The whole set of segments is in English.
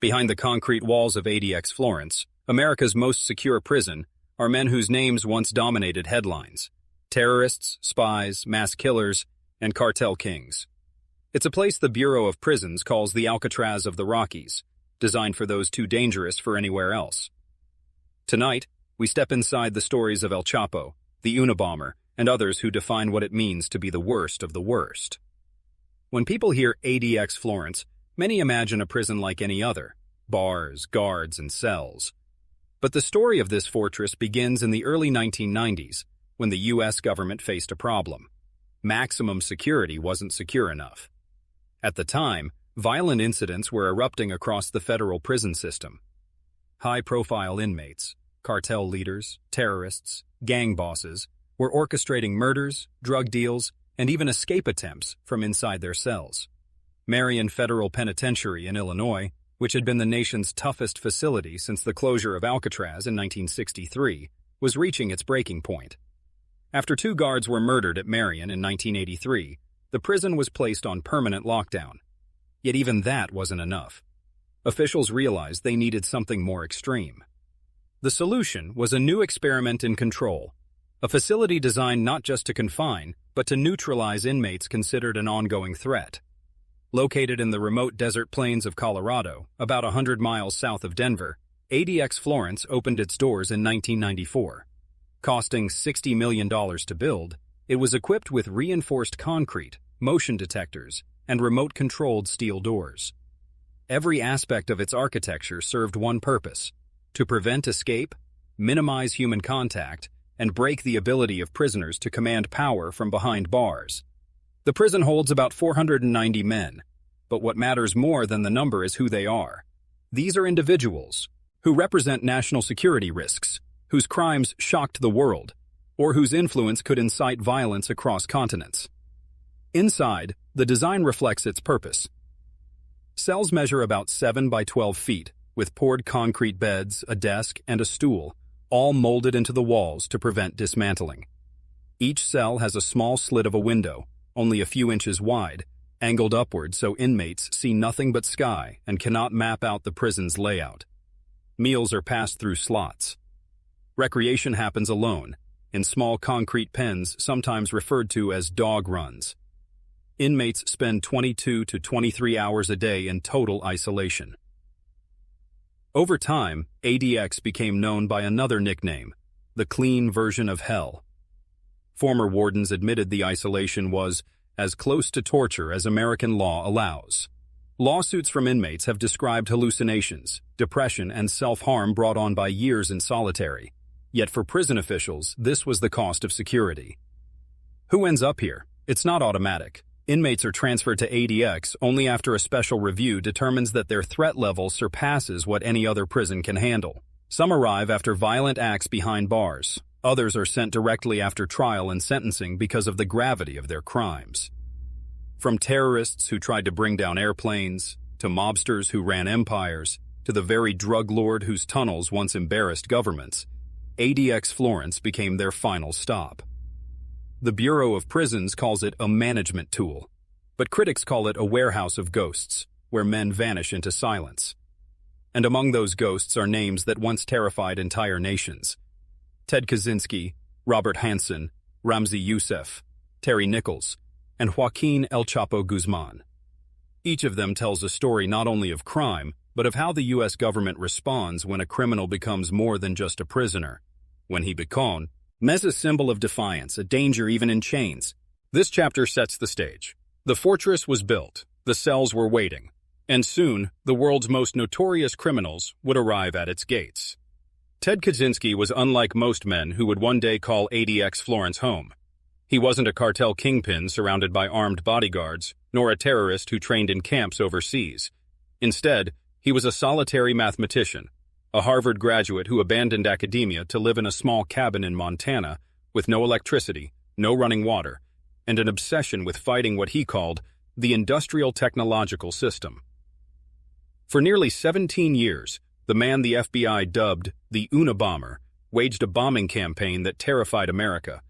Behind the concrete walls of ADX Florence, America's most secure prison, are men whose names once dominated headlines: terrorists, spies, mass killers, and cartel kings. It's a place the Bureau of Prisons calls the Alcatraz of the Rockies, designed for those too dangerous for anywhere else. Tonight, we step inside the stories of El Chapo, the Unabomber, and others who define what it means to be the worst of the worst. When people hear ADX Florence, many imagine a prison like any other: bars, guards, and cells. But the story of this fortress begins in the early 1990s, when the U.S. government faced a problem. Maximum security wasn't secure enough. At the time, violent incidents were erupting across the federal prison system. High-profile inmates, cartel leaders, terrorists, gang bosses were orchestrating murders, drug deals, and even escape attempts from inside their cells. Marion Federal Penitentiary in Illinois, which had been the nation's toughest facility since the closure of Alcatraz in 1963, was reaching its breaking point. After 2 guards were murdered at Marion in 1983, the prison was placed on permanent lockdown. Yet even that wasn't enough. Officials realized they needed something more extreme. The solution was a new experiment in control, a facility designed not just to confine, but to neutralize inmates considered an ongoing threat. Located in the remote desert plains of Colorado, about 100 miles south of Denver, ADX Florence opened its doors in 1994. Costing $60 million to build, it was equipped with reinforced concrete, motion detectors, and remote-controlled steel doors. Every aspect of its architecture served one purpose: to prevent escape, minimize human contact, and break the ability of prisoners to command power from behind bars. The prison holds about 490 men, but what matters more than the number is who they are. These are individuals who represent national security risks, whose crimes shocked the world, or whose influence could incite violence across continents. Inside, the design reflects its purpose. Cells measure about 7 by 12 feet, with poured concrete beds, a desk, and a stool, all molded into the walls to prevent dismantling. Each cell has a small slit of a window, only a few inches wide, angled upward so inmates see nothing but sky and cannot map out the prison's layout. Meals are passed through slots. Recreation happens alone, in small concrete pens sometimes referred to as dog runs. Inmates spend 22 to 23 hours a day in total isolation. Over time, ADX became known by another nickname: the clean version of hell. Former wardens admitted the isolation was as close to torture as American law allows. Lawsuits from inmates have described hallucinations, depression, and self-harm brought on by years in solitary. Yet for prison officials, this was the cost of security. Who ends up here? It's not automatic. Inmates are transferred to ADX only after a special review determines that their threat level surpasses what any other prison can handle. Some arrive after violent acts behind bars. Others are sent directly after trial and sentencing because of the gravity of their crimes. From terrorists who tried to bring down airplanes, to mobsters who ran empires, to the very drug lord whose tunnels once embarrassed governments, ADX Florence became their final stop. The Bureau of Prisons calls it a management tool, but critics call it a warehouse of ghosts, where men vanish into silence. And among those ghosts are names that once terrified entire nations: Ted Kaczynski, Robert Hanssen, Ramzi Yousef, Terry Nichols, and Joaquín El Chapo Guzmán. Each of them tells a story not only of crime, but of how the U.S. government responds when a criminal becomes more than just a prisoner. When he becomes a symbol of defiance, a danger even in chains. This chapter sets the stage. The fortress was built, the cells were waiting, and soon the world's most notorious criminals would arrive at its gates. Ted Kaczynski was unlike most men who would one day call ADX Florence home. He wasn't a cartel kingpin surrounded by armed bodyguards, nor a terrorist who trained in camps overseas. Instead, he was a solitary mathematician, a Harvard graduate who abandoned academia to live in a small cabin in Montana with no electricity, no running water, and an obsession with fighting what he called the industrial technological system. For nearly 17 years, the man the FBI dubbed the Unabomber waged a bombing campaign that terrified America.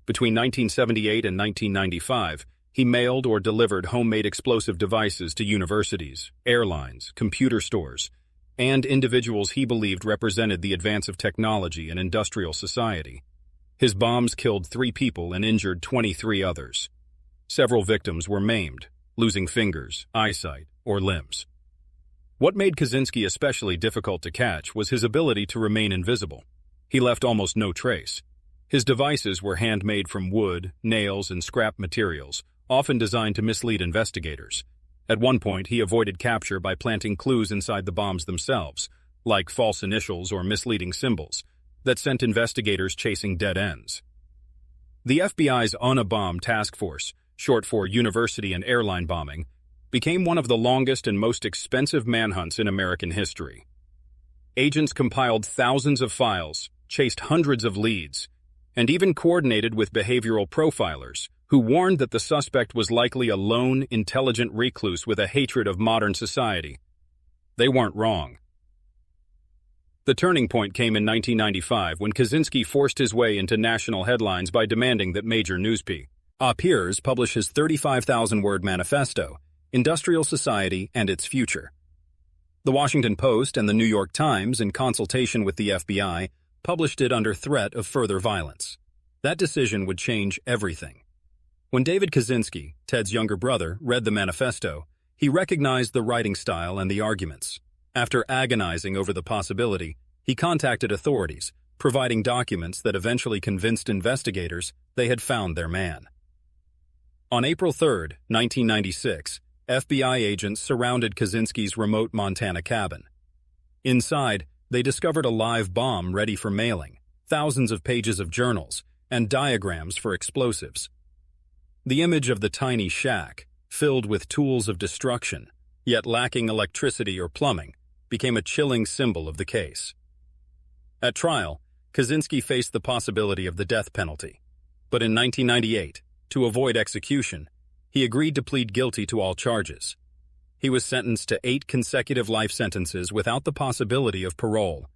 Between 1978 and 1995, He mailed or delivered homemade explosive devices to universities, airlines, computer stores, and individuals he believed represented the advance of technology and industrial society. His bombs killed 3 people and injured 23 others. Several victims were maimed, losing fingers, eyesight, or limbs. What made Kaczynski especially difficult to catch was his ability to remain invisible. He left almost no trace. His devices were handmade from wood, nails, and scrap materials, often designed to mislead investigators. At one point, he avoided capture by planting clues inside the bombs themselves, like false initials or misleading symbols, that sent investigators chasing dead ends. The FBI's Unabomber task force, short for University and Airline Bombing, became one of the longest and most expensive manhunts in American history. Agents compiled thousands of files, chased hundreds of leads, and even coordinated with behavioral profilers, who warned that the suspect was likely a lone, intelligent recluse with a hatred of modern society. They weren't wrong. The turning point came in 1995 when Kaczynski forced his way into national headlines by demanding that major newspapers publish his 35,000-word manifesto, Industrial Society and Its Future. The Washington Post and the New York Times, in consultation with the FBI, published it under threat of further violence. That decision would change everything. When David Kaczynski, Ted's younger brother, read the manifesto, he recognized the writing style and the arguments. After agonizing over the possibility, he contacted authorities, providing documents that eventually convinced investigators they had found their man. On April 3, 1996, FBI agents surrounded Kaczynski's remote Montana cabin. Inside, they discovered a live bomb ready for mailing, thousands of pages of journals, and diagrams for explosives. The image of the tiny shack, filled with tools of destruction, yet lacking electricity or plumbing, became a chilling symbol of the case. At trial, Kaczynski faced the possibility of the death penalty, but in 1998, to avoid execution, he agreed to plead guilty to all charges. He was sentenced to 8 consecutive life sentences without the possibility of parole.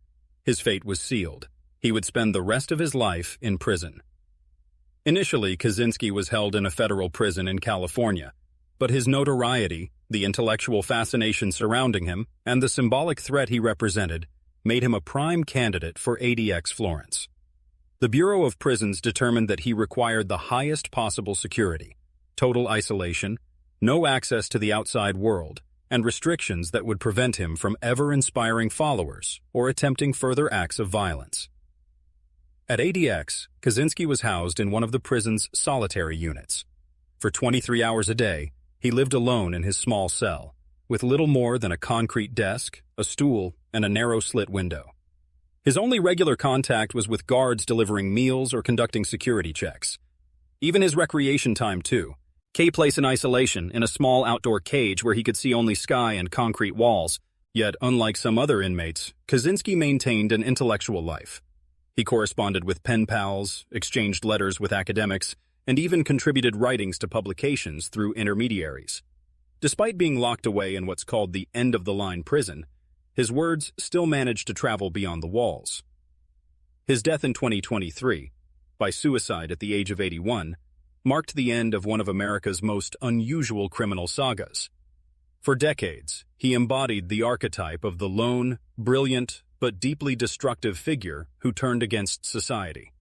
His fate was sealed. He would spend the rest of his life in prison. Initially, Kaczynski was held in a federal prison in California, but his notoriety, the intellectual fascination surrounding him, and the symbolic threat he represented made him a prime candidate for ADX Florence. The Bureau of Prisons determined that he required the highest possible security, total isolation, no access to the outside world, and restrictions that would prevent him from ever inspiring followers or attempting further acts of violence. At ADX, Kaczynski was housed in one of the prison's solitary units. For 23 hours a day, he lived alone in his small cell, with little more than a concrete desk, a stool, and a narrow slit window. His only regular contact was with guards delivering meals or conducting security checks. Even his recreation time, too. K placed in isolation in a small outdoor cage where he could see only sky and concrete walls. Yet, unlike some other inmates, Kaczynski maintained an intellectual life. He corresponded with pen pals, exchanged letters with academics, and even contributed writings to publications through intermediaries. Despite being locked away in what's called the end-of-the-line prison, his words still managed to travel beyond the walls. His death in 2023, by suicide at the age of 81, marked the end of one of America's most unusual criminal sagas. For decades, he embodied the archetype of the lone, brilliant, but deeply destructive figure who turned against society.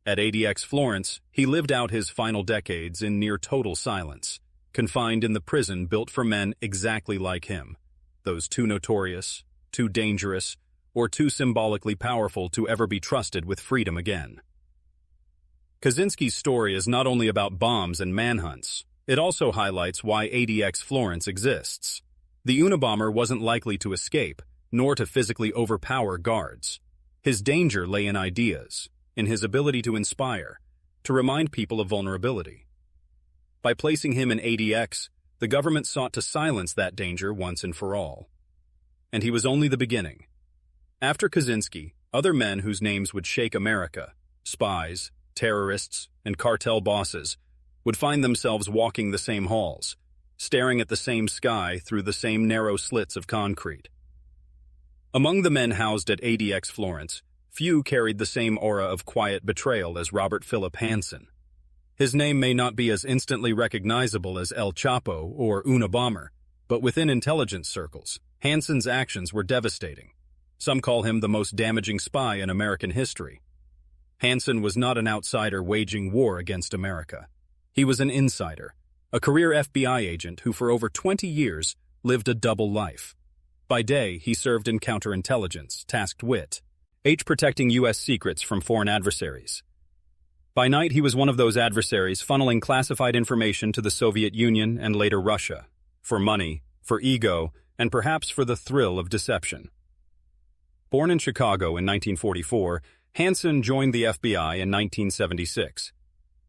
At ADX Florence, he lived out his final decades in near total silence, confined in the prison built for men exactly like him, those too notorious, too dangerous, or too symbolically powerful to ever be trusted with freedom again. Kaczynski's story is not only about bombs and manhunts, it also highlights why ADX Florence exists. The Unabomber wasn't likely to escape, nor to physically overpower guards. His danger lay in ideas, in his ability to inspire, to remind people of vulnerability. By placing him in ADX, the government sought to silence that danger once and for all. And he was only the beginning. After Kaczynski, other men whose names would shake America, spies, terrorists, and cartel bosses, would find themselves walking the same halls, staring at the same sky through the same narrow slits of concrete. Among the men housed at ADX Florence, few carried the same aura of quiet betrayal as Robert Hanssen. His name may not be as instantly recognizable as El Chapo or Unabomber, but within intelligence circles, Hanssen's actions were devastating. Some call him the most damaging spy in American history. Hanssen was not an outsider waging war against America. He was an insider, a career FBI agent who for over 20 years lived a double life. By day, he served in counterintelligence, tasked with protecting U.S. secrets from foreign adversaries. By night, he was one of those adversaries funneling classified information to the Soviet Union and later Russia, for money, for ego, and perhaps for the thrill of deception. Born in Chicago in 1944, Hanssen joined the FBI in 1976.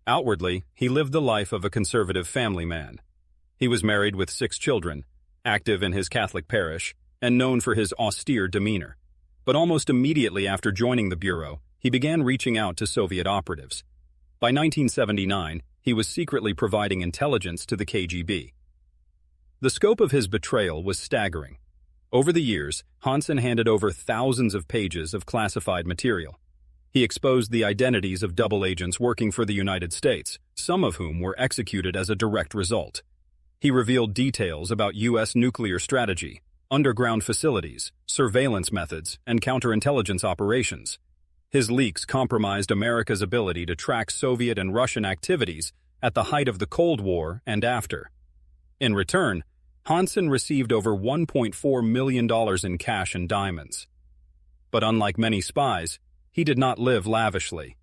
Outwardly, he lived the life of a conservative family man. He was married with 6 children, active in his Catholic parish, and known for his austere demeanor. But almost immediately after joining the Bureau, he began reaching out to Soviet operatives. By 1979, he was secretly providing intelligence to the KGB. The scope of his betrayal was staggering. Over the years, Hanssen handed over thousands of pages of classified material. He exposed the identities of double agents working for the United States, some of whom were executed as a direct result. He revealed details about U.S. nuclear strategy, underground facilities, surveillance methods, and counterintelligence operations. His leaks compromised America's ability to track Soviet and Russian activities at the height of the Cold War and after. In return, Hanssen received over $1.4 million in cash and diamonds. But unlike many spies, he did not live lavishly.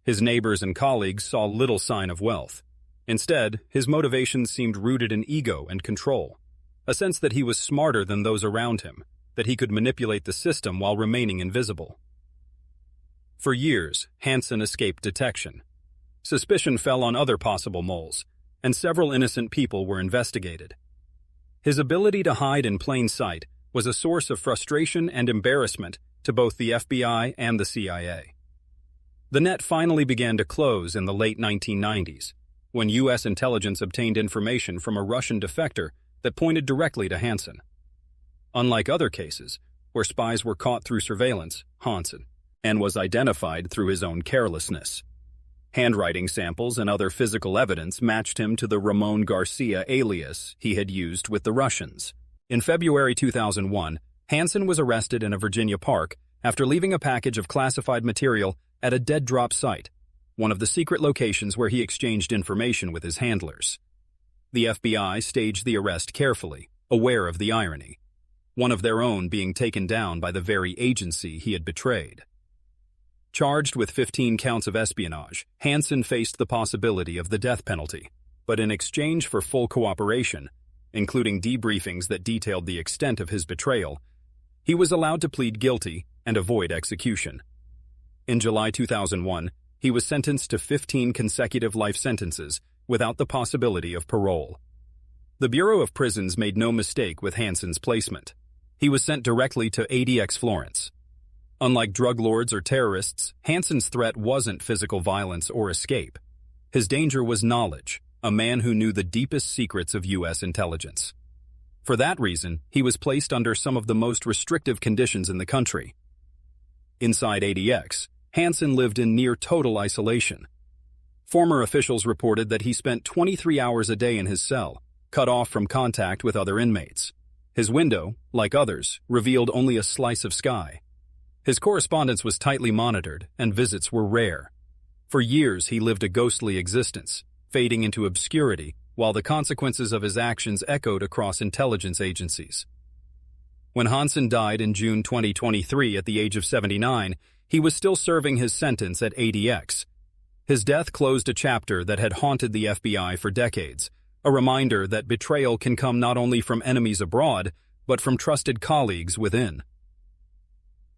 His neighbors and colleagues saw little sign of wealth. Instead, his motivations seemed rooted in ego and control, a sense that he was smarter than those around him, that he could manipulate the system while remaining invisible. For years, Hanssen escaped detection. Suspicion fell on other possible moles, and several innocent people were investigated. His ability to hide in plain sight was a source of frustration and embarrassment to both the FBI and the CIA. The net finally began to close in the late 1990s, when U.S. intelligence obtained information from a Russian defector that pointed directly to Hanssen. Unlike other cases, where spies were caught through surveillance, Hanssen was identified through his own carelessness. Handwriting samples and other physical evidence matched him to the Ramon Garcia alias he had used with the Russians. In February 2001, Hanssen was arrested in a Virginia park after leaving a package of classified material at a dead drop site, one of the secret locations where he exchanged information with his handlers. The FBI staged the arrest carefully, aware of the irony, one of their own being taken down by the very agency he had betrayed. Charged with 15 counts of espionage, Hanssen faced the possibility of the death penalty, but in exchange for full cooperation, including debriefings that detailed the extent of his betrayal, he was allowed to plead guilty and avoid execution. In July 2001, he was sentenced to 15 consecutive life sentences without the possibility of parole. The Bureau of Prisons made no mistake with Hanssen's placement. He was sent directly to ADX Florence. Unlike drug lords or terrorists, Hanssen's threat wasn't physical violence or escape. His danger was knowledge, a man who knew the deepest secrets of U.S. intelligence. For that reason, he was placed under some of the most restrictive conditions in the country. Inside ADX, Hanssen lived in near total isolation. Former officials reported that he spent 23 hours a day in his cell, cut off from contact with other inmates. His window, like others, revealed only a slice of sky. His correspondence was tightly monitored, and visits were rare. For years, he lived a ghostly existence, fading into obscurity, while the consequences of his actions echoed across intelligence agencies. When Hanssen died in June 2023 at the age of 79, he was still serving his sentence at ADX. His death closed a chapter that had haunted the FBI for decades, a reminder that betrayal can come not only from enemies abroad, but from trusted colleagues within.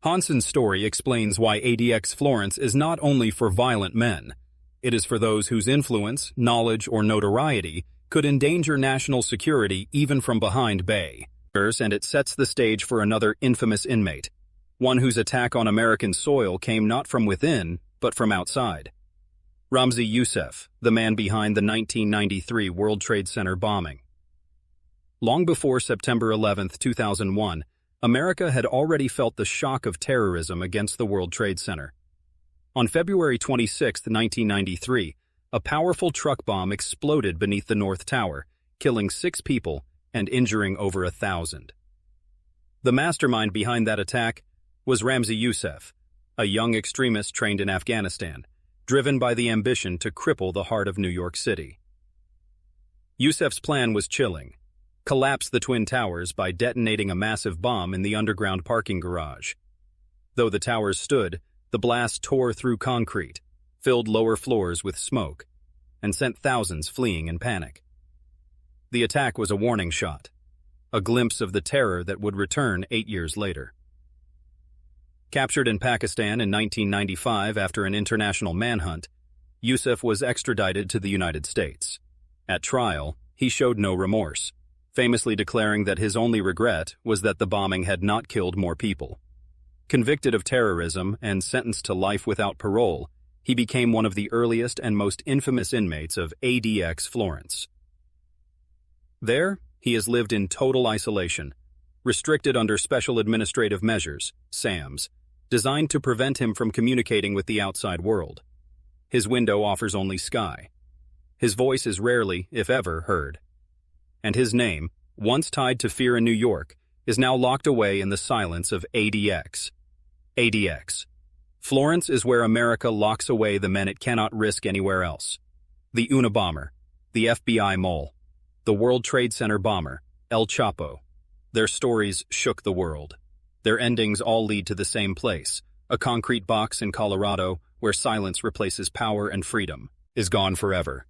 Hanssen's story explains why ADX Florence is not only for violent men. It is for those whose influence, knowledge, or notoriety could endanger national security even from behind bay. And it sets the stage for another infamous inmate, one whose attack on American soil came not from within, but from outside. Ramzi Yousef, the man behind the 1993 World Trade Center bombing. Long before September 11, 2001, America had already felt the shock of terrorism against the World Trade Center. On February 26, 1993, a powerful truck bomb exploded beneath the North Tower, killing 6 people and injuring over 1,000. The mastermind behind that attack was Ramzi Yousef, a young extremist trained in Afghanistan, driven by the ambition to cripple the heart of New York City. Yousef's plan was chilling: collapse the Twin Towers by detonating a massive bomb in the underground parking garage. Though the towers stood, the blast tore through concrete, filled lower floors with smoke, and sent thousands fleeing in panic. The attack was a warning shot, a glimpse of the terror that would return 8 years later. Captured in Pakistan in 1995 after an international manhunt, Yousef was extradited to the United States. At trial, he showed no remorse, famously declaring that his only regret was that the bombing had not killed more people. Convicted of terrorism and sentenced to life without parole, he became one of the earliest and most infamous inmates of ADX Florence. There, he has lived in total isolation, restricted under Special Administrative Measures, SAMs, designed to prevent him from communicating with the outside world. His window offers only sky. His voice is rarely, if ever, heard. And his name, once tied to fear in New York, is now locked away in the silence of ADX. ADX. Florence is where America locks away the men it cannot risk anywhere else. The Unabomber, the FBI mole, the World Trade Center bomber, El Chapo. Their stories shook the world. Their endings all lead to the same place: a concrete box in Colorado where silence replaces power and freedom is gone forever.